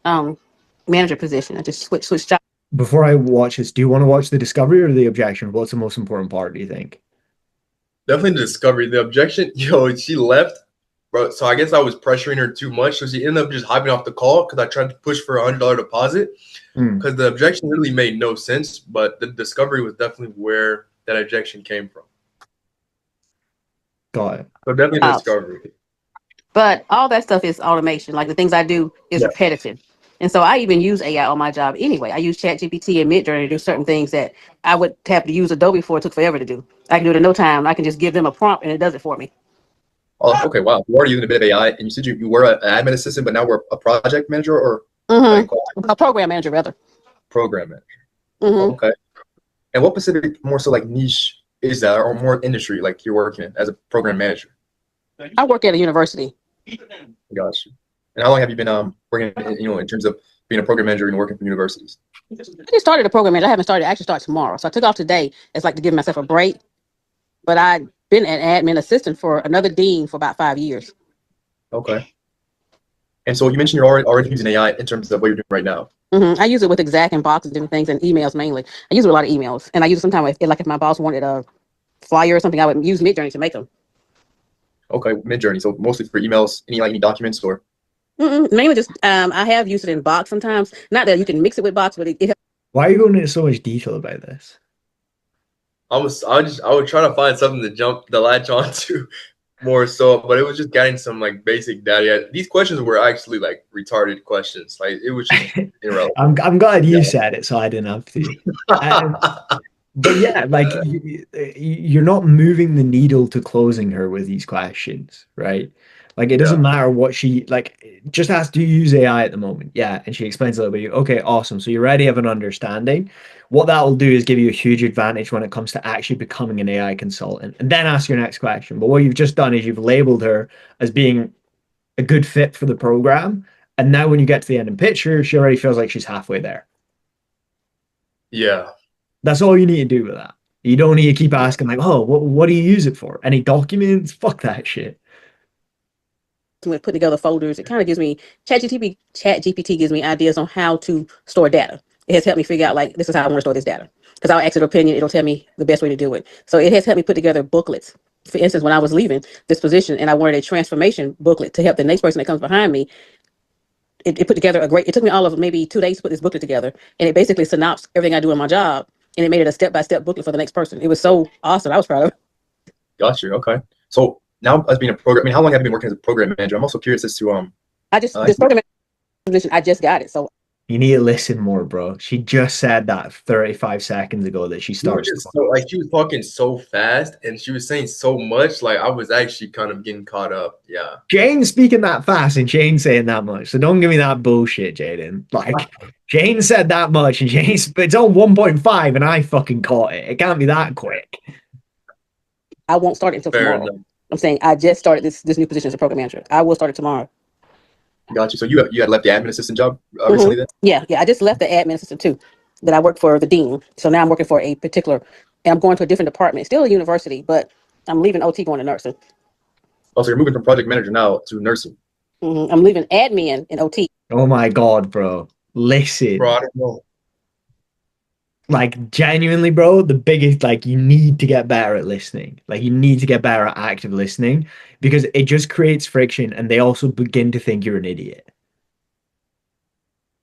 um manager position. I just switched jobs. Before I watch this, do you want to watch the discovery or the objection? What's the most important part, do you think? Definitely the discovery. The objection, yo, she left, bro. So I guess I was pressuring her too much. So she ended up just hopping off the call because I tried to push for $100 deposit. Because the objection really made no sense, but the discovery was definitely where that objection came from. Got it. So definitely the discovery. But all that stuff is automation. Like the things I do is repetitive. And so I even use AI on my job anyway. I use ChatGPT and Midjourney to do certain things that I would have to use Adobe for. It took forever to do. I can do it in no time. I can just give them a prompt and it does it for me. Oh, okay, wow. You are using a bit of AI, and you said you were an admin assistant, but now we're a project manager or a program manager, rather. Program manager. Okay. And what specific, more so like niche is that, or more industry like you're working in as a program manager? I work at a university. Got you. And how long have you been working, in terms of being a program manager and working for universities? I just started a program manager. I haven't started. I actually start tomorrow. So I took off today. It's like to give myself a break. But I've been an admin assistant for another dean for about 5 years. Okay. And so you mentioned you're already using AI in terms of what you're doing right now. I use it with Exact and Box and different things and emails mainly. I use it with a lot of emails. And I use it sometimes if my boss wanted a flyer or something, I would use Midjourney to make them. Okay, Midjourney. So mostly for emails, any documents or? Mainly just I have used it in Box sometimes. Not that you can mix it with Box, but it Why are you going into so much detail about this? I would try to find something to latch onto more so, but it was just getting some like basic data. These questions were actually like retarded questions. Like it was just irrelevant. I'm glad you said it, so I didn't have to. But yeah, like you're not moving the needle to closing her with these questions, right? Like it doesn't matter what she like. Just ask, do you use AI at the moment? Yeah, and she explains a little bit. Okay, awesome. So you already have an understanding. What that will do is give you a huge advantage when it comes to actually becoming an AI consultant, and then ask your next question. But what you've just done is you've labeled her as being a good fit for the program, and now when you get to the end and picture, she already feels like she's halfway there. Yeah. That's all you need to do with that. You don't need to keep asking like, oh, what do you use it for? Any documents? Fuck that shit. Put together folders. It kind of gives me ChatGPT gives me ideas on how to store data. It has helped me figure out like this is how I want to store this data. Because I'll ask it an opinion, it'll tell me the best way to do it. So it has helped me put together booklets. For instance, when I was leaving this position and I wanted a transformation booklet to help the next person that comes behind me, it put together it took me all of maybe 2 days to put this booklet together. And it basically synopsed everything I do in my job. And it made it a step-by-step booklet for the next person. It was so awesome. I was proud of it. Got you. Okay. So now as being a program, how long have you been working as a program manager? I'm also curious as to this program position, I just got it. So you need to listen more, bro. She just said that 35 seconds ago that she starts. She was talking so fast and she was saying so much. Like I was actually kind of getting caught up. Yeah. Jane's speaking that fast and Jane's saying that much. So don't give me that bullshit, Jaden. Like Jane said that much and it's on 1.5 and I fucking caught it. It can't be that quick. I won't start it until tomorrow. I'm saying I just started this new position as a program manager. I will start it tomorrow. Got you. So you had left the admin assistant job recently then? Yeah. I just left the admin assistant too. That I worked for the dean. So now I'm working for a particular, and I'm going to a different department. Still a university, but I'm leaving OT going to nursing. Oh, so you're moving from project manager now to nursing. I'm leaving admin in OT. Oh my God, bro. Listen. Bro, I don't know. Like genuinely, bro, the biggest, like you need to get better at listening. Like you need to get better at active listening because it just creates friction and they also begin to think you're an idiot.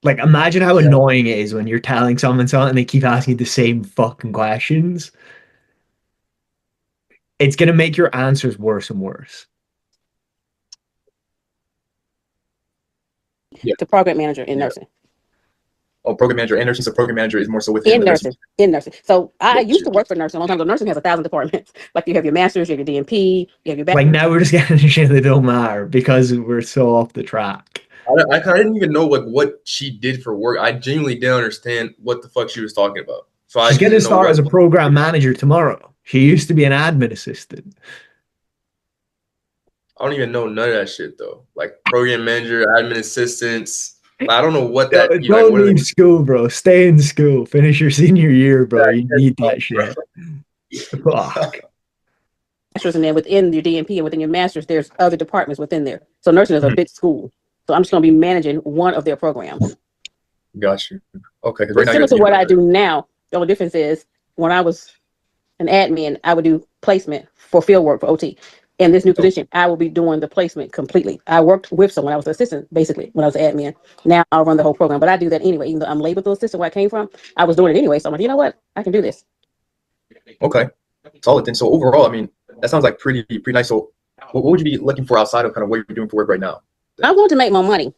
Like imagine how annoying it is when you're telling someone something and they keep asking you the same fucking questions. It's going to make your answers worse and worse. Yeah. The program manager in nursing. Oh, program manager and nursing. So program manager is more so within in nursing. In nursing. So I used to work for nursing a long time ago. Nursing has 1,000 departments. Like you have your master's, you have your DNP, you have your bachelor's. Like now we're just getting shit that don't matter because we're so off the track. I didn't even know what she did for work. I genuinely didn't understand what the fuck she was talking about. So she's going to start as a program manager tomorrow. She used to be an admin assistant. I don't even know none of that shit though. Like program manager, admin assistants. I don't know what that. Don't leave school, bro. Stay in school. Finish your senior year, bro. You need that shit. Fuck. And then within your DNP and within your master's, there's other departments within there. So nursing is a big school. So I'm just going to be managing one of their programs. Got you. Okay, because It's similar to what I do now. The only difference is when I was an admin, I would do placement for field work for OT. In this new position, I will be doing the placement completely. I worked with someone. I was an assistant, basically, when I was an admin. Now I'll run the whole program, but I do that anyway. Even though I'm labeled the assistant where I came from, I was doing it anyway. So I'm like, you know what? I can do this. Okay, solid. Then so overall, I mean, that sounds like pretty nice. So what would you be looking for outside of kind of what you're doing for work right now? I want to make more money.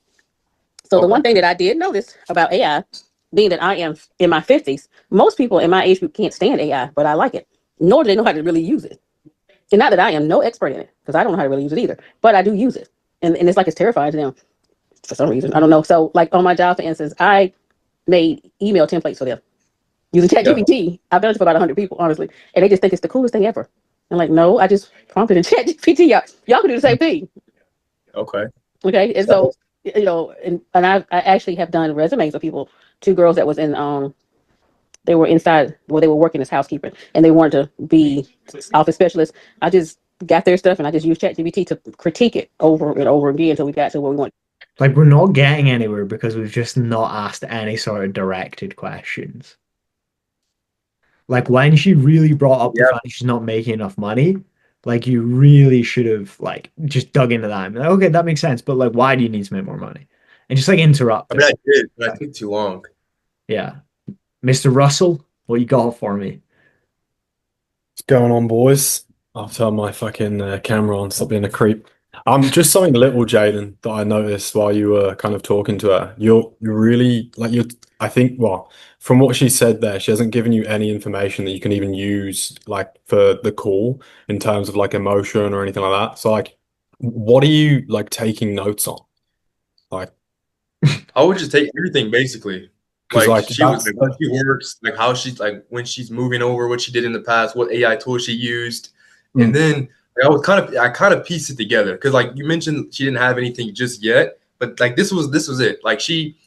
So the Okay. one thing that I did notice about AI, being that I am in my 50s, most people in my age group can't stand AI, but I like it. Nor do they know how to really use it. And not that I am no expert in it, because I don't know how to really use it either, but I do use it. And it's like it's terrifying to them for some reason. I don't know. So like on my job, for instance, I made email templates for them using ChatGPT. I've done it for about 100 people, honestly. And they just think it's the coolest thing ever. I'm like, no, I just prompted in ChatGPT. Y'all can do the same thing. Okay. Okay. And so, you know, and I actually have done resumes of people, two girls that was in they were inside, well, they were working as housekeeping and they wanted to be office specialists. I just got their stuff and I just used ChatGPT to critique it over and over again until we got to what we want. Like, we're not getting anywhere because we've just not asked any sort of directed questions. Like, when she really brought up the fact that she's not making enough money, like, you really should have, like, just dug into that and be like, okay, that makes sense, but, like, why do you need to make more money? And just, like, interrupt I mean, her. I did, but I took too long. Yeah. Mr. Russell, what you got for me? What's going on, boys? I'll turn my fucking camera on, stop being a creep. Just something little, Jaden, that I noticed while you were kind of talking to her. You're really like I think, well, from what she said there, she hasn't given you any information that you can even use like for the call in terms of like emotion or anything like that. So like, what are you like taking notes on? Like, I would just take everything basically. because Like like she was that's like what she works, like how she's like when she's moving over, what she did in the past, what AI tools she used, and then like, I kind of pieced it together because like you mentioned she didn't have anything just yet, but like this was it. Like she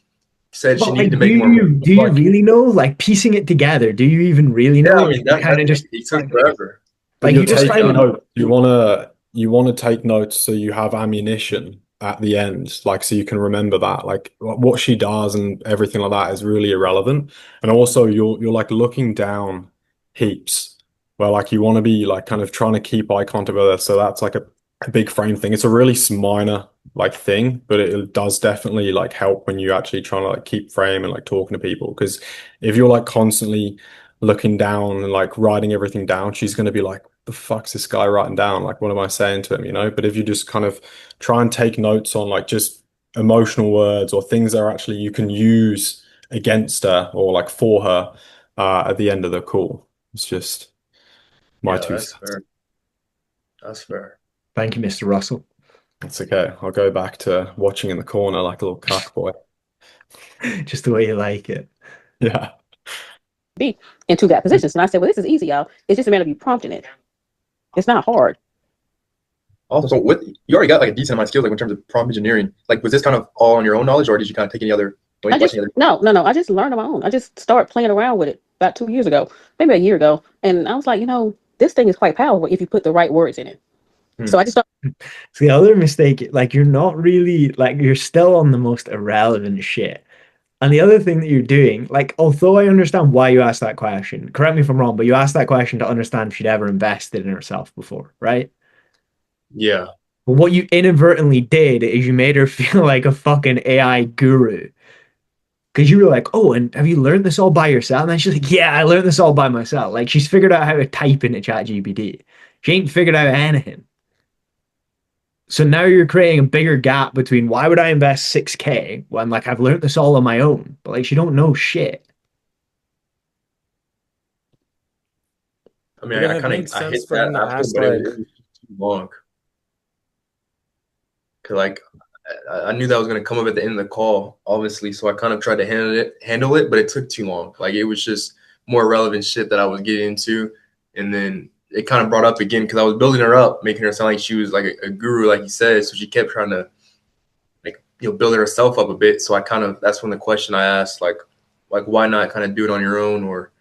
said she But, needed like, to make more money. do you really know? Like, piecing it together, do you even really know? Yeah, I Or mean you kind of just it took forever. But like you're you just taking find notes. You wanna take notes so you have ammunition at the end, like so you can remember that. Like what she does and everything like that is really irrelevant. And also you're like looking down heaps where like you want to be like kind of trying to keep eye contact with her. So that's like a big frame thing. It's a really minor like thing, but it does definitely like help when you're actually trying to like keep frame and like talking to people. Because if you're like constantly looking down and like writing everything down, she's going to be like, the fuck's this guy writing down? Like, what am I saying to him? You know? But if you just kind of try and take notes on like just emotional words or things that are actually you can use against her or like for her at the end of the call. It's just my Yeah, two that's cents. fair. That's fair. thank you, Mr. Russell. It's okay. I'll go back to watching in the corner like a little cock boy. Just the way you like it. Yeah. Be into that position. So I said, well, this is easy, y'all. It's just a matter of you prompting it. It's not hard. Also, so what you already got like a decent amount of skills like in terms of prompt engineering. Like, was this kind of all on your own knowledge, or did you kind of take any other? No. I just learned on my own. I just started playing around with it about 2 years ago, maybe a year ago, and I was like, you know, this thing is quite powerful if you put the right words in it. So I just started. So the other mistake, like you're not really like you're still on the most irrelevant shit. And the other thing that you're doing, like, although I understand why you asked that question, correct me if I'm wrong, but you asked that question to understand if she'd ever invested in herself before, right? Yeah. But what you inadvertently did is you made her feel like a fucking AI guru. Because you were like, oh, and have you learned this all by yourself? And then she's like, yeah, I learned this all by myself. Like, she's figured out how to type into ChatGPT. She ain't figured out anything. So now you're creating a bigger gap between why would I invest 6K when like I've learned this all on my own, but like she don't know shit. I mean, Yeah, I it kind makes of I sense hit for him that to after, ask, but it like, was too long. Cause like I knew that was gonna come up at the end of the call, obviously. So I kind of tried to handle it, but it took too long. Like it was just more relevant shit that I was getting into, and then it kind of brought up again because I was building her up, making her sound like she was like a guru, like you said. So she kept trying to like build herself up a bit. So I kind of that's when the question I asked like why not kind of do it on your own or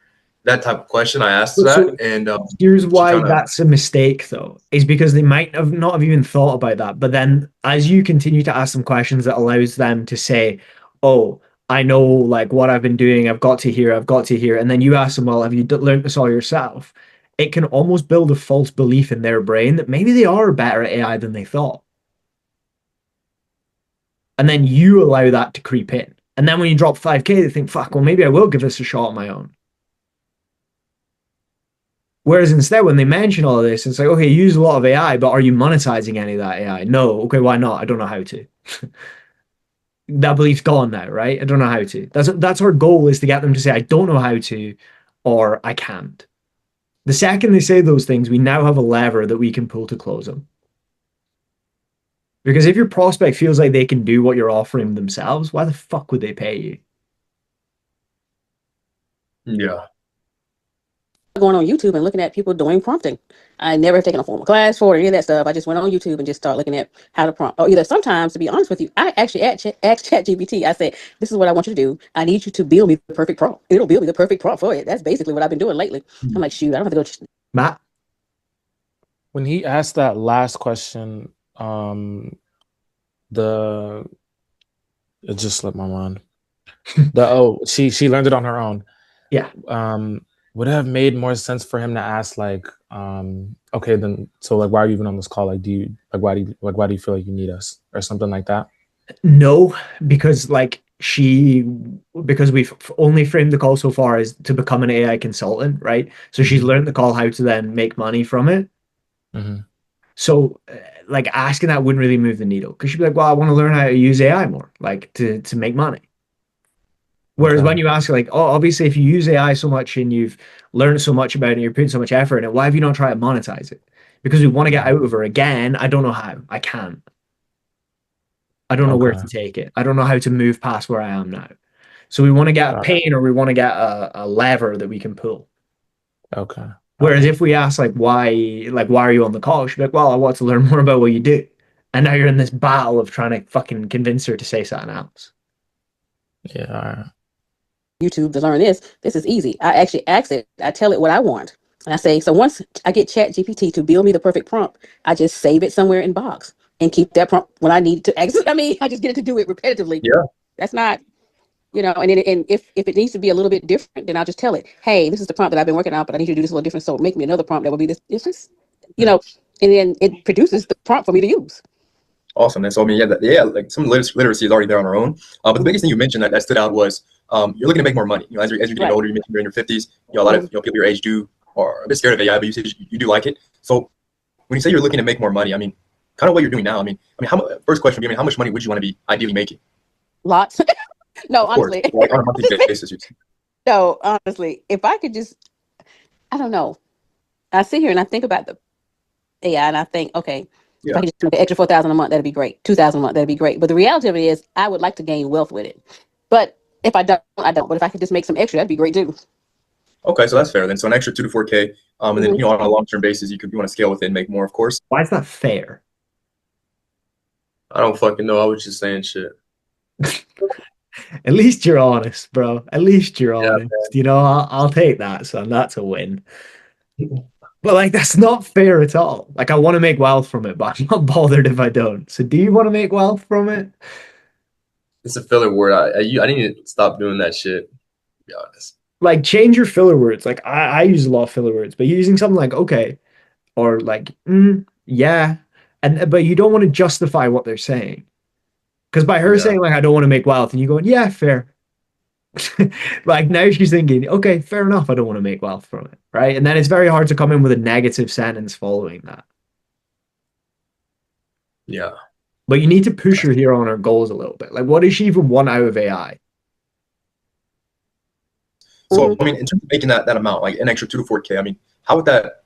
that type of question. I asked So that, and here's why kinda- that's a mistake, though, is because they might have not have even thought about that. But then, as you continue to ask them questions, that allows them to say, "Oh, I know, like what I've been doing. I've got to here. I've got to here." And then you ask them, "Well, have you learned this all yourself?" It can almost build a false belief in their brain that maybe they are better at AI than they thought. And then you allow that to creep in. And then when you drop 5K, they think, "Fuck, well, maybe I will give this a shot on my own." Whereas instead, when they mention all of this, it's like, okay, you use a lot of AI, but are you monetizing any of that AI? No. Okay, why not? I don't know how to. That belief's gone now, right? I don't know how to. That's our goal, is to get them to say, I don't know how to, or I can't. The second they say those things, we now have a lever that we can pull to close them. Because if your prospect feels like they can do what you're offering themselves, why the fuck would they pay you? Yeah. Going on YouTube and looking at people doing prompting. I never have taken a formal class for it or any of that stuff. I just went on YouTube and just started looking at how to prompt. Or either sometimes, to be honest with you, I actually asked ChatGPT. I said, "This is what I want you to do. I need you to build me the perfect prompt." It'll build me the perfect prompt for it. That's basically what I've been doing lately. I'm like, shoot, I don't have to go. Matt? When he asked that last question, it just slipped my mind. She learned it on her own. Yeah. Would it have made more sense for him to ask, like, okay, then, so like, why are you even on this call? Like, why do you feel like you need us, or something like that? No, because because we've only framed the call so far as to become an AI consultant, right? So she's learned the call how to then make money from it. Mm-hmm. So like asking that wouldn't really move the needle, because she'd be like, well, I want to learn how to use AI more, like to make money. Whereas when you ask, like, oh, obviously, if you use AI so much and you've learned so much about it and you're putting so much effort in it, why have you not tried to monetize it? Because we want to get out of her again. I don't know how. I can't. I don't know where to take it. I don't know how to move past where I am now. So we want to get a pain, or we want to get a lever that we can pull. Okay. Whereas if we ask, like, why are you on the call? She'd be like, well, I want to learn more about what you do. And now you're in this battle of trying to fucking convince her to say something else. Yeah. YouTube to learn this. This is easy. I actually ask it. I tell it what I want. And I say, so once I get ChatGPT to build me the perfect prompt, I just save it somewhere in Box and keep that prompt when I need to access. I mean, I just get it to do it repetitively. Yeah. That's not, and then if it needs to be a little bit different, then I'll just tell it, hey, this is the prompt that I've been working on, but I need you to do this a little different. So make me another prompt that will be this. It's just, and then it produces the prompt for me to use. Awesome. And so, I mean, like some literacy is already there on our own. But the biggest thing you mentioned that stood out was you're looking to make more money. As you're getting older, you mentioned you're in your 50s. A lot of people your age are a bit scared of AI, but you say you do like it. So when you say you're looking to make more money, I mean, kind of what you're doing now. I mean, first question would be, how much money would you want to be ideally making? Lots. No, honestly. Like on a monthly basis. No, honestly, if I could just, I don't know. I sit here and I think about the AI and I think, okay, if I could just make an extra $4,000 a month, that'd be great. $2,000 a month, that'd be great. But the reality of it is, I would like to gain wealth with it. But if I don't, I don't. But if I could just make some extra, that'd be great too. Okay, so that's fair then. So an extra 2 to 4K, and then on a long-term basis, you want to scale with it and make more, of course. Why is that fair? I don't fucking know. I was just saying shit. At least you're honest, bro. At least you're honest. Man. I'll take that, son. That's a win. But like, that's not fair at all. Like, I want to make wealth from it, but I'm not bothered if I don't. So do you want to make wealth from it? It's a filler word. I need to stop doing that shit, to be honest. Like, change your filler words. Like, I use a lot of filler words, but using something like okay, or like yeah, but you don't want to justify what they're saying. Because by her saying, like, I don't want to make wealth, and you going, yeah, fair. Like, now she's thinking, okay, fair enough, I don't want to make wealth from it, right? And then it's very hard to come in with a negative sentence following that. Yeah. But you need to push her here on her goals a little bit. Like, what does she even want out of AI? So, I mean, in terms of making that amount, like an extra 2 to 4K, I mean, how would that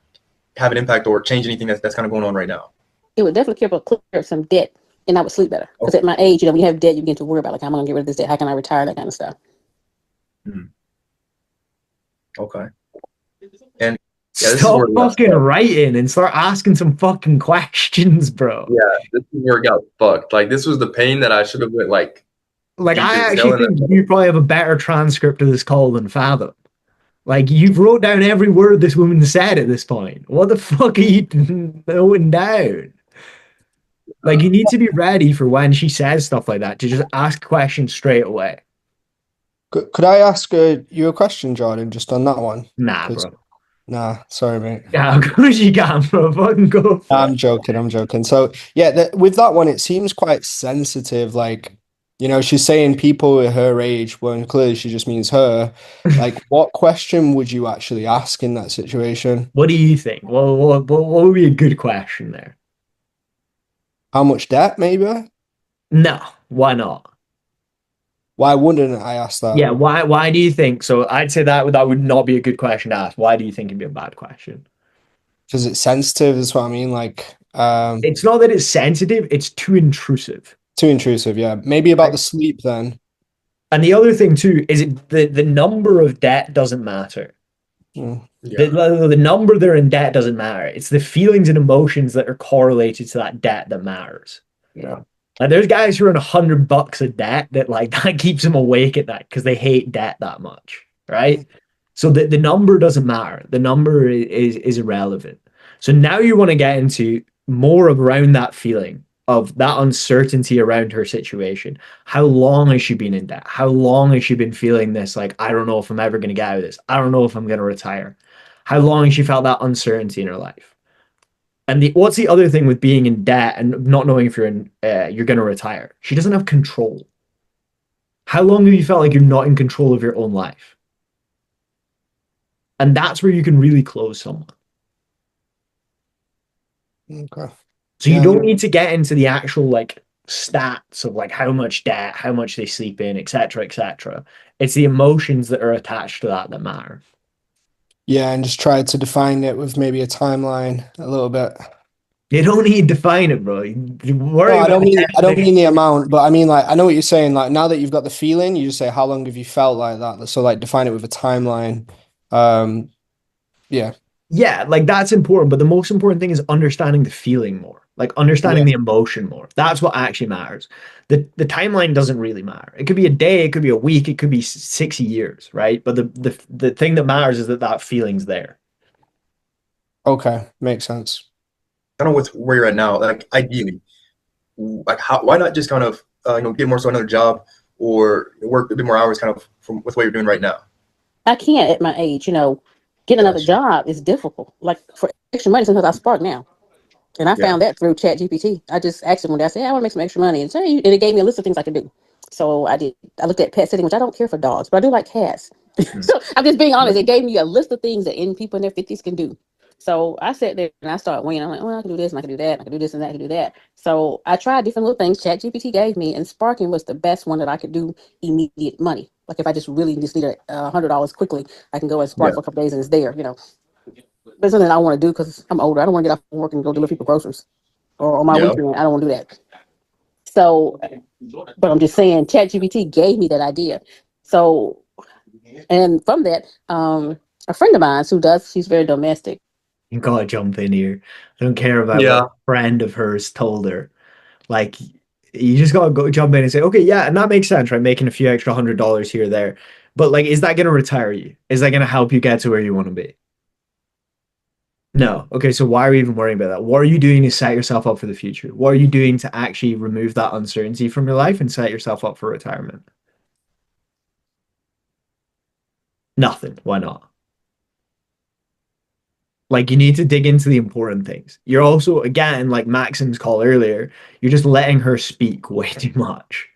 have an impact or change anything that's kind of going on right now? It would definitely clear some debt, and I would sleep better. Because at my age, when you have debt, you begin to worry about, like, how am I going to get rid of this debt? How can I retire? That kind of stuff. Okay. And stop fucking writing and start asking some fucking questions, bro. Yeah, this is where it got fucked. Like, this was the pain that I should have went like I actually think you probably have a better transcript of this call than Fathom. Like, you've wrote down every word this woman said at this point. What the fuck are you noting down? Like, you need to be ready for when she says stuff like that to just ask questions straight away. Could I ask you a question, Jordan, just on that one? Nah, 'Cause- bro. Nah, sorry, mate. Yeah, of course you can, bro. Fucking go for I'm it. joking. I'm joking. So yeah, with that one, it seems quite sensitive. Like, you know, she's saying people at her age, when clearly she just means her. Like, what question would you actually ask in that situation? What do you think? What would be a good question there? How much debt, maybe? No, why not? Why wouldn't I ask that? Yeah, why do you think so? I'd say that would not be a good question to ask. Why do you think it'd be a bad question? Because it's sensitive, is what I mean. Like, It's not that it's sensitive, it's too intrusive. too intrusive. Yeah, maybe about the sleep then. And the other thing too is the number of debt doesn't matter. Mm. Yeah. The number they're in debt doesn't matter. It's the feelings and emotions that are correlated to that debt that matters. Yeah. Like, there's guys who are in $100 of debt that, like, that keeps them awake at night because they hate debt that much, right? So the number doesn't matter. The number is irrelevant. So now you want to get into more around that feeling of that uncertainty around her situation. How long has she been in debt? How long has she been feeling this? Like, I don't know if I'm ever going to get out of this. I don't know if I'm going to retire. How long has she felt that uncertainty in her life? And what's the other thing with being in debt and not knowing if you're going to retire? She doesn't have control. How long have you felt like you're not in control of your own life? And that's where you can really close someone. Okay. So you Yeah. don't need to get into the actual, like, stats of, like, how much debt, how much they sleep in, etc., etc. It's the emotions that are attached to that matter. Yeah, and just try to define it with maybe a timeline a little bit. You don't need to define it, bro. You worry No, I about don't mean the amount, but I mean, like, I know what you're saying. Like, now that you've got the feeling, you just say, how long have you felt like that? So, like, define it with a timeline. Yeah. Yeah, like, that's important, but the most important thing is understanding the feeling more, like understanding the emotion more. That's what actually matters. The timeline doesn't really matter. It could be a day, it could be a week, it could be 6 years, right? But the thing that matters is that feeling's there. Okay, makes sense. Kind of with where you're at now, like ideally, like why not just kind of get more so another job or work a bit more hours, kind of from with what you're doing right now? I can't at my age, getting another job is difficult. Like, for extra money, sometimes I spark now. And I found that through ChatGPT. I just asked him one day, I said, I want to make some extra money. And it gave me a list of things I could do. So I did. I looked at pet sitting, which I don't care for dogs, but I do like cats. So I'm just being honest. It gave me a list of things that people in their 50s can do. So I sat there and I started weighing. I'm like, well, I can do this and I can do that. I can do this and that. I can do that. So I tried different little things ChatGPT gave me, and sparking was the best one that I could do immediate money. Like, if I just really just needed $100 quickly, I can go and spark for a couple days and it's there, But it's something I want to do because I'm older. I don't want to get off from work and go deliver people groceries, or on my weekend. I don't want to do that. So, but I'm just saying, ChatGPT gave me that idea. So, and from that, a friend of mine she's very domestic. You gotta jump in here. I don't care about what a friend of hers told her. Like, you just gotta go jump in and say, okay, yeah, and that makes sense, right? Making a few extra $100 here or there. But, like, is that gonna retire you? Is that gonna help you get to where you want to be? No. Okay, so why are you even worrying about that? What are you doing to set yourself up for the future? What are you doing to actually remove that uncertainty from your life and set yourself up for retirement? Nothing. Why not? Like, you need to dig into the important things. You're also, again, like Maxim's call earlier, you're just letting her speak way too much.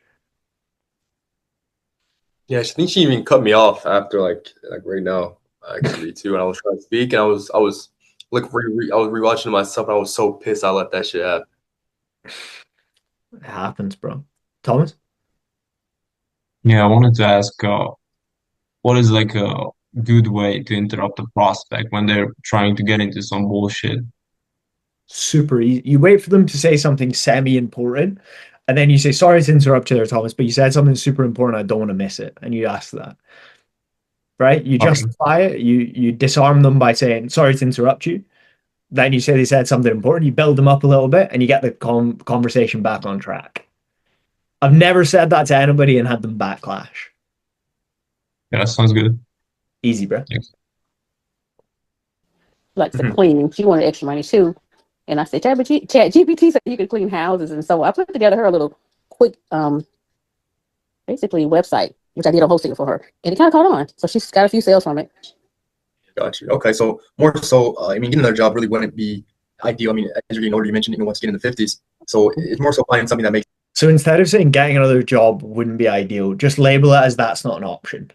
Yeah, I think she even cut me off after like right now, actually, too. And I was trying to speak, and I was I was rewatching myself, and I was so pissed I let that shit happen. It happens, bro. Thomas? Yeah, I wanted to ask, what is like a good way to interrupt a prospect when they're trying to get into some bullshit? Super easy. You wait for them to say something semi-important, and then you say, sorry to interrupt you there, Thomas, but you said something super important. I don't want to miss it. And you ask that. Right? You justify it. You disarm them by saying, sorry to interrupt you. Then you say they said something important. You build them up a little bit, and you get the conversation back on track. I've never said that to anybody and had them backlash. Yeah, that sounds good. Easy, bro. Thanks. likes to Mhm. clean. She wanted extra money too. And I said, Chat GPT said you can clean houses. And so I put together her a little quick, basically website, which I did a hosting for her. And it kind of caught on. So she's got a few sales from it. Got you. Okay, so more so, I mean, getting another job really wouldn't be ideal. I mean, as you're getting older, you mentioned, once you get in the 50s. So it's more so finding something that makes. So instead of saying getting another job wouldn't be ideal, just label it as that's not an option.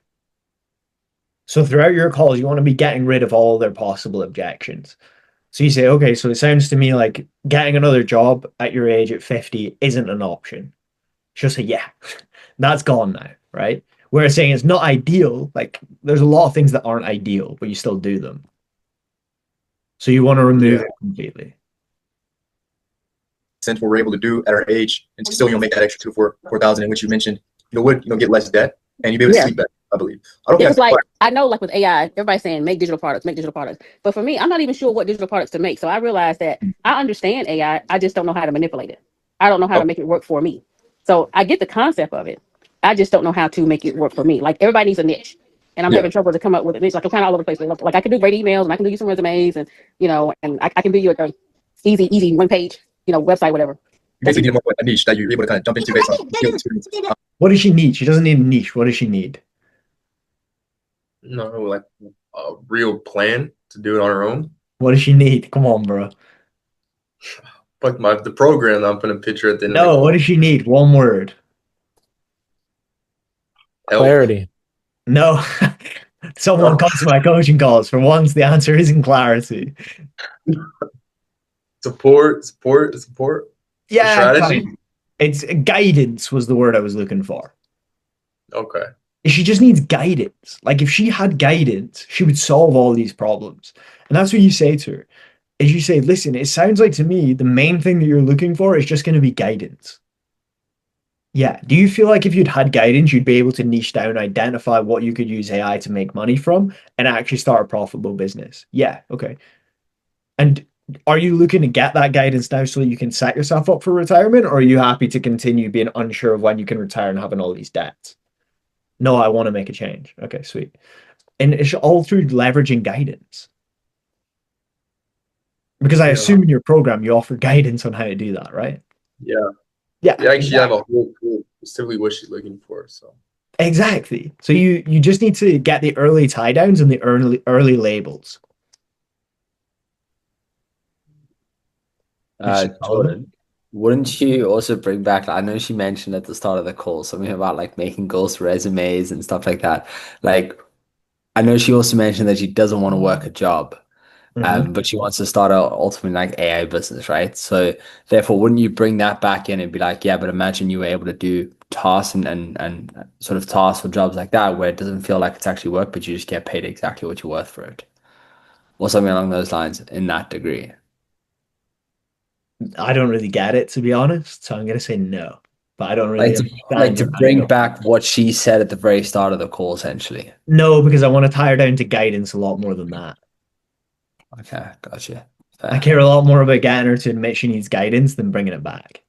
So throughout your calls, you want to be getting rid of all their possible objections. So you say, okay, so it sounds to me like getting another job at your age at 50 isn't an option. She'll say, yeah, that's gone now, right? Whereas saying it's not ideal, like there's a lot of things that aren't ideal, but you still do them. So you want to remove it completely. Since we're able to do at our age, and still make that extra 4,000, in which you mentioned, would get less debt, and you'll be able to sleep better. I believe. I don't It's like, I know, like with AI, everybody's saying make digital products. But for me, I'm not even sure what digital products to make. So I realized that I understand AI. I just don't know how to manipulate it. I don't know how to make it work for me. So I get the concept of it. I just don't know how to make it work for me. Like everybody needs a niche. And I'm having trouble to come up with a niche. Like I'm kind of all over the place. Like I can do great emails and I can do you some resumes and, and I can do you a easy one page, website, whatever. You basically need more of a niche that you're able to kind of jump into based on skill experience. What does she need? She doesn't need a niche. What does she need? No, like a real plan to do it on her own. What does she need? Come on, bro. But the program I'm putting a picture at the end. No, what does she need? One word. Clarity. No. Someone comes to my coaching calls. For once, the answer isn't clarity. Support. Yeah. Strategy. It's guidance was the word I was looking for. Okay. She just needs guidance. Like if she had guidance, she would solve all these problems. And that's what you say to her. Is you say, listen, it sounds like to me the main thing that you're looking for is just going to be guidance. Yeah. Do you feel like if you'd had guidance, you'd be able to niche down, identify what you could use AI to make money from and actually start a profitable business? Yeah. Okay. And are you looking to get that guidance now so that you can set yourself up for retirement? Or are you happy to continue being unsure of when you can retire and having all these debts? No, I want to make a change. Okay, sweet. And it's all through leveraging guidance. Because I assume in your program, you offer guidance on how to do that, right? Yeah. Yeah. You actually have a whole tool, specifically what she's looking for. So exactly. So you just need to get the early tie downs and the early labels. Jordan, wouldn't you also bring back, I know she mentioned at the start of the call something about like making girls resumes and stuff like that. Like, I know she also mentioned that she doesn't want to work a job, but she wants to start a ultimately like AI business, right? So therefore, wouldn't you bring that back in and be like, yeah, but imagine you were able to do tasks and sort of tasks or jobs like that where it doesn't feel like it's actually work, but you just get paid exactly what you're worth for it, or something along those lines in that degree. I don't really get it, to be honest. So I'm going to say no. But I don't really like to bring back what she said at the very start of the call, essentially. No, because I want to tie her down to guidance a lot more than that. Okay, gotcha. Fair. I care a lot more about getting her to admit she needs guidance than bringing it back.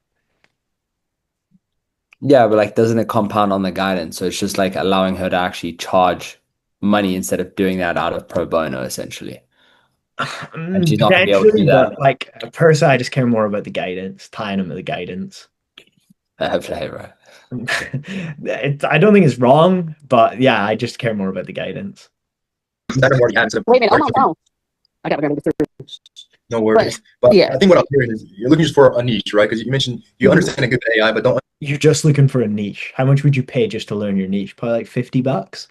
Yeah, but like, doesn't it compound on the guidance? So it's just like allowing her to actually charge money instead of doing that out of pro bono, essentially. And she's not gonna be able to do that. But like personally, I just care more about the guidance, tying them to the guidance. Flavor. I don't think it's wrong, but yeah, I just care more about the guidance. Wait a minute, I'm on phone. I got to go. No worries. But yeah, I think what I'm hearing is you're looking just for a niche, right? Because you mentioned you understand a good AI, but don't. You're just looking for a niche. How much would you pay just to learn your niche? Probably like $50.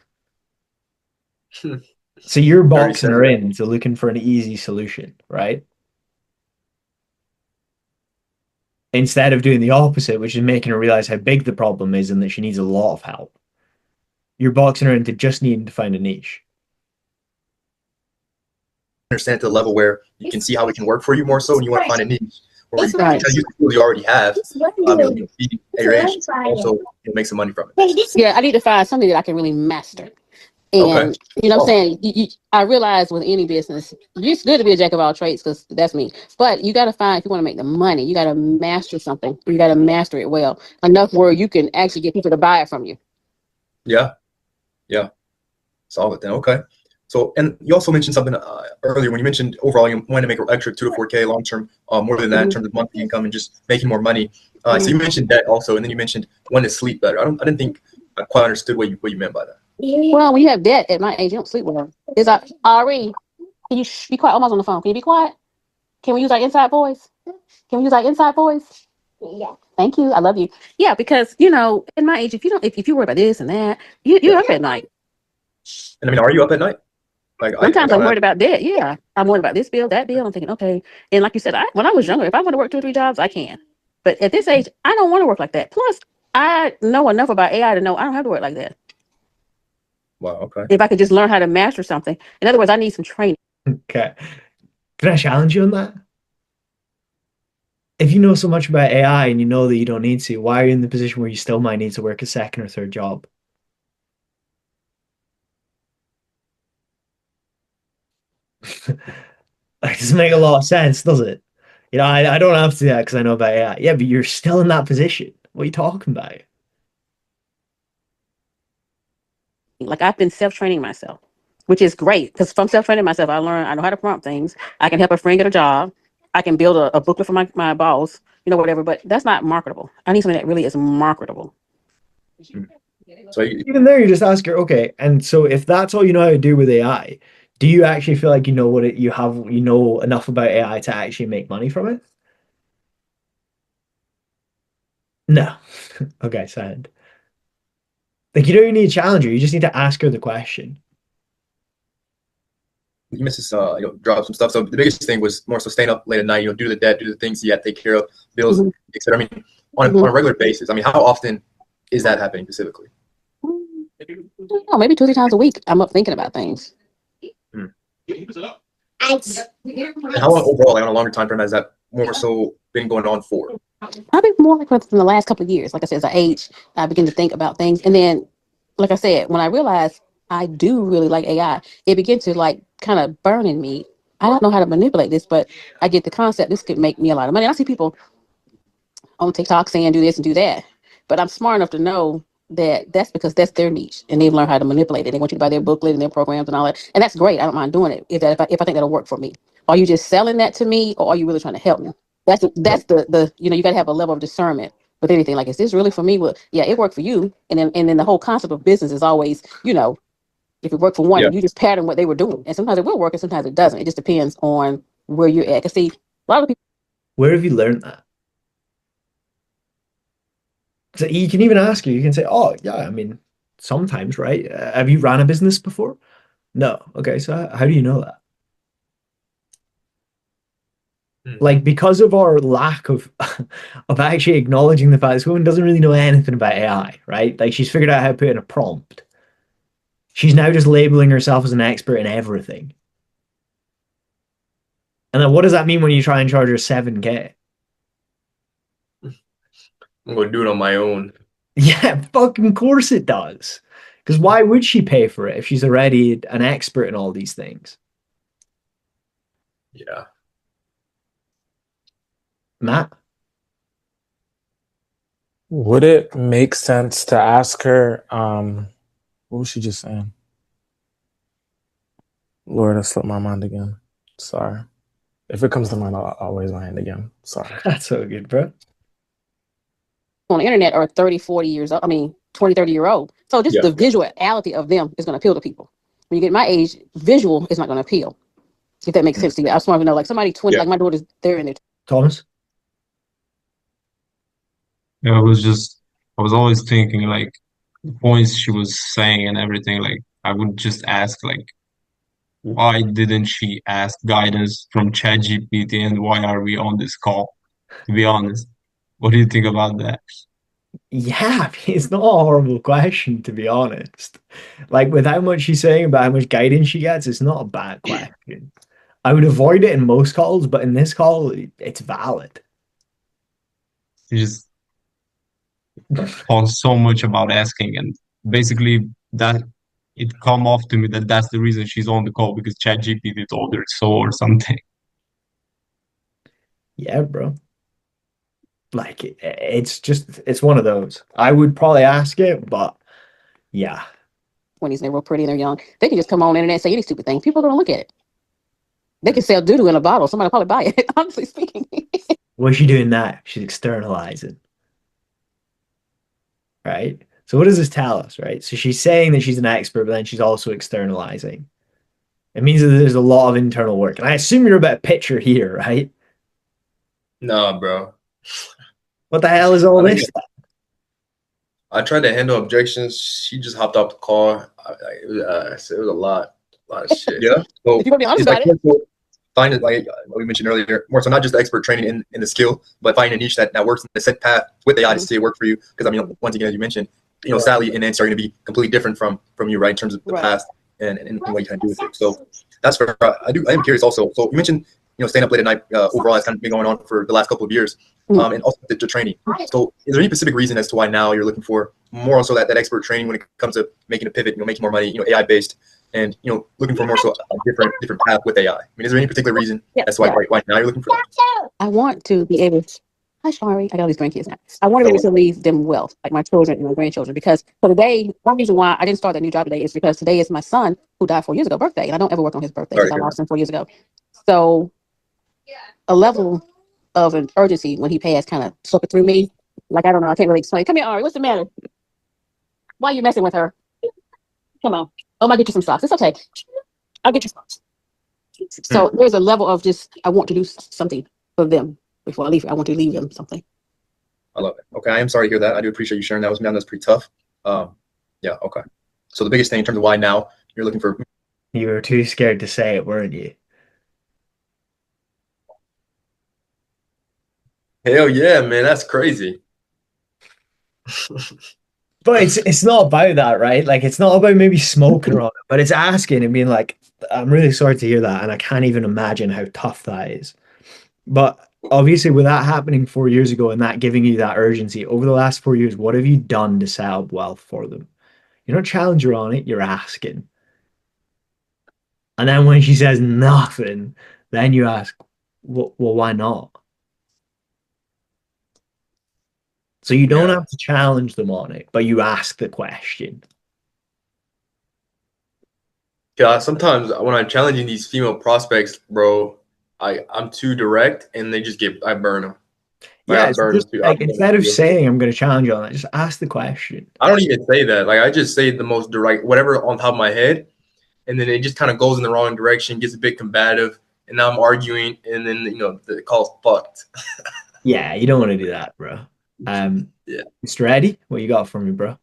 So you're boxing her in, so looking for an easy solution, right? Instead of doing the opposite, which is making her realize how big the problem is and that she needs a lot of help. You're boxing her into just needing to find a niche. Understand to the level where you can see how it can work for you more so, and you want to find a niche. Or because you already have, at your age, also make some money from it. Yeah, I need to find something that I can really master. And you know what I'm saying? I realize with any business, it's good to be a jack of all trades because that's me. But you got to find, if you want to make the money, you got to master something. You got to master it well enough where you can actually get people to buy it from you. Yeah. Solid then. Okay. So, and you also mentioned something earlier when you mentioned overall you want to make an extra 2 to 4K long term, more than that in terms of monthly income and just making more money. So you mentioned debt also, and then you mentioned when to sleep better. I didn't think I quite understood what you meant by that. Well, when you have debt at my age, you don't sleep well. Is Ari? Can you be quiet? Almost on the phone. Can you be quiet? Can we use our inside voice? Can we use our inside voice? Yeah. Thank you. I love you. Yeah, because in my age, if you worry about this and that, you're up at night. And I mean, are you up at night? Like Sometimes I'm worried about debt. Yeah, I'm worried about this bill, that bill. I'm thinking, okay. And like you said, when I was younger, if I want to work 2 or 3 jobs, I can. But at this age, I don't want to work like that. Plus, I know enough about AI to know I don't have to work like that. Wow. Okay. If I could just learn how to master something. In other words, I need some training. Okay. Can I challenge you on that? If you know so much about AI and you know that you don't need to, why are you in the position where you still might need to work a second or third job? That doesn't make a lot of sense, does it? I don't have to do that because I know about AI. Yeah, but you're still in that position. What are you talking about? Like I've been self-training myself, which is great because from self-training myself, I know how to prompt things. I can help a friend get a job. I can build a booklet for my boss, whatever, but that's not marketable. I need something that really is marketable. So even there, you just ask her, okay, and so if that's all you know how to do with AI, do you actually feel like you know enough about AI to actually make money from it? No. Okay, sad. Like you don't even need a challenger, you just need to ask her the question. you missed this, drop some stuff. So the biggest thing was more so staying up late at night, do the debt, do the things you have to take care of, bills, etc. I mean, on a regular basis. I mean, how often is that happening specifically? Maybe 2 or 3 times a week. I'm up thinking about things. And how long overall, like on a longer time frame, has that more so been going on for? Probably more like within the last couple of years. Like I said, as I age, I begin to think about things. And then, like I said, when I realized I do really like AI, it began to like kind of burn in me. I don't know how to manipulate this, but I get the concept this could make me a lot of money. I see people on TikTok saying do this and do that, but I'm smart enough to know that that's because that's their niche and they've learned how to manipulate it. They want you to buy their booklet and their programs and all that. And that's great. I don't mind doing it if I think that'll work for me. Are you just selling that to me or are you really trying to help me? That's the you got to have a level of discernment with anything. Like, is this really for me? Well, yeah, it worked for you. And then the whole concept of business is always, if it worked for one, you just pattern what they were doing. And sometimes it will work and sometimes it doesn't. It just depends on where you're at. Because see, a lot of people. Where have you learned that? So you can even ask her, you can say, oh, yeah, I mean, sometimes, right? Have you ran a business before? No. Okay, so how do you know that? Like, because of our lack of actually acknowledging the fact this woman doesn't really know anything about AI, right? Like, she's figured out how to put in a prompt. She's now just labeling herself as an expert in everything. And then what does that mean when you try and charge her 7K? I'm going to do it on my own. Yeah, fucking course it does. Because why would she pay for it if she's already an expert in all these things? Yeah. Matt? Would it make sense to ask her, what was she just saying? Lord, I slipped my mind again. Sorry. If it comes to mind, I'll raise my hand again. Sorry. That's so good, bro. On the internet are 30, 40 years old. I mean, 20, 30 year old. So just the visuality of them is going to appeal to people. When you get my age, visual is not going to appeal. If that makes sense to you. I just want to know, like somebody 20, like my daughter's there in their. Thomas? Yeah, I was always thinking like the points she was saying and everything, like I would just ask like why didn't she ask guidance from ChatGPT and why are we on this call? To be honest. What do you think about that? Yeah, it's not a horrible question, to be honest. Like, with how much she's saying about how much guidance she gets, it's not a bad question. I would avoid it in most calls, but in this call, it's valid. She just talks so much about asking, and basically that it come off to me that that's the reason she's on the call because ChatGPT told her so or something. Yeah, bro. Like, it's one of those. I would probably ask it, but yeah. 20s and they're real pretty and they're young, they can just come on the internet and say any stupid thing. People are going to look at it. They can sell doo-doo in a bottle. Somebody will probably buy it, honestly speaking. What's she doing now? She's externalizing. Right? So what does this tell us, right? So she's saying that she's an expert, but then she's also externalizing. It means that there's a lot of internal work. And I assume you're about a picture here, right? Nah, bro. What the hell is all this? I tried to handle objections. She just hopped off the call. It was a lot of shit. Yeah. So If you're going to be honest it's about like it. find it, like we mentioned earlier, more so not just the expert training in the skill, but finding a niche that works in the set path with AI to see it work for you. Because I mean, once again, as you mentioned, Sally and Nancy are going to be completely different from you, right, in terms of the past and what you kind of do with it. So that's where I am curious also. So you mentioned staying up late at night overall has kind of been going on for the last couple of years, and also the training. So is there any specific reason as to why now you're looking for more also that expert training when it comes to making a pivot, making more money, AI based, and looking for more so a different path with AI? I mean, is there any particular reason as to why now you're looking for that? I want to be able to. Hi, Shari. I got all these grandkids now. I want to be able to leave them wealth, like my children and my grandchildren, because for today, one reason why I didn't start that new job today is because today is my son who died 4 years ago birthday, and I don't ever work on his birthday because I lost him 4 years ago. So a level of an urgency when he passed kind of slipped through me. Like, I don't know. I can't really explain. Come here, Ari. What's the matter? Why are you messing with her? Come on. Oh, I'll get you some socks. It's okay. I'll get you socks. So there's a level of just, I want to do something for them before I leave. I want to leave them something. I love it. Okay, I am sorry to hear that. I do appreciate you sharing that with me. I know that's pretty tough. Yeah, okay. So the biggest thing in terms of why now you're looking for... You were too scared to say it, weren't you? Hell yeah, man. That's crazy. But it's not about that, right? Like, it's not about maybe smoking around it, but it's asking and being like, I'm really sorry to hear that, and I can't even imagine how tough that is. But obviously, with that happening 4 years ago and that giving you that urgency, over the last 4 years, what have you done to set up wealth for them? You're not challenging her on it, you're asking. And then when she says nothing, then you ask, well, why not? So you don't have to challenge them on it, but you ask the question. Yeah, sometimes when I'm challenging these female prospects, bro, I'm too direct, and they just I burn them. Yeah, instead of saying I'm going to challenge you on that, just ask the question. I don't even say that. Like, I just say the most direct, whatever on top of my head, and then it just kind of goes in the wrong direction, gets a bit combative, and now I'm arguing, and then the call's fucked. Yeah, you don't want to do that, bro. Yeah, Mr. Eddie, what you got for me, bro?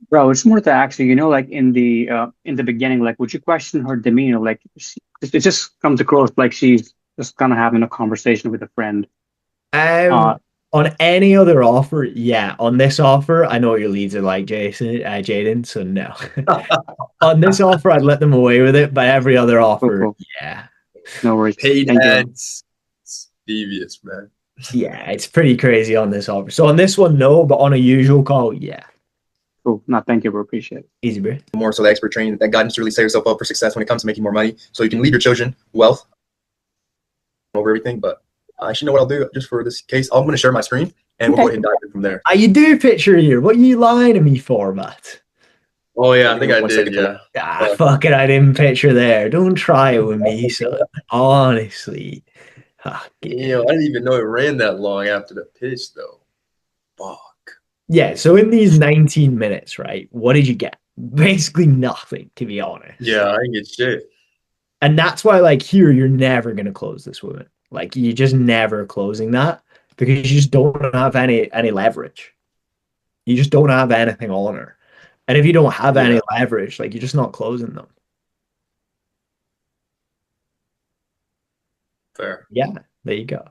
Bro, it's more to actually, like in the beginning, like, would you question her demeanor? Like, it just comes across like she's just kind of having a conversation with a friend. On any other offer, yeah. On this offer, I know what your leads are like, Jaden, so no. On this offer, I'd let them away with it, but every other offer, yeah. No worries. Paid ads, it's devious, man. Yeah, it's pretty crazy on this offer. So on this one, no, but on a usual call, yeah. Cool. No, thank you, bro. Appreciate it. Easy, bro. More so the expert training, that guidance to really set yourself up for success when it comes to making more money, so you can leave your children wealth over everything. But I actually know what I'll do just for this case. I'm going to share my screen, and we'll go ahead and dive in from there. You do picture here. What are you lying to me for, Matt? Oh, yeah, I think I did, yeah. Fuck it, I didn't picture there. Don't try it with me, son. Honestly. I didn't even know it ran that long after the pitch, though. Fuck. Yeah, so in these 19 minutes, right, what did you get? Basically nothing, to be honest. Yeah, I didn't get shit. And that's why, like, here, you're never going to close this woman. Like, you're just never closing that because you just don't have any leverage. You just don't have anything on her. And if you don't have any leverage, like, you're just not closing them. Fair. Yeah, there you go.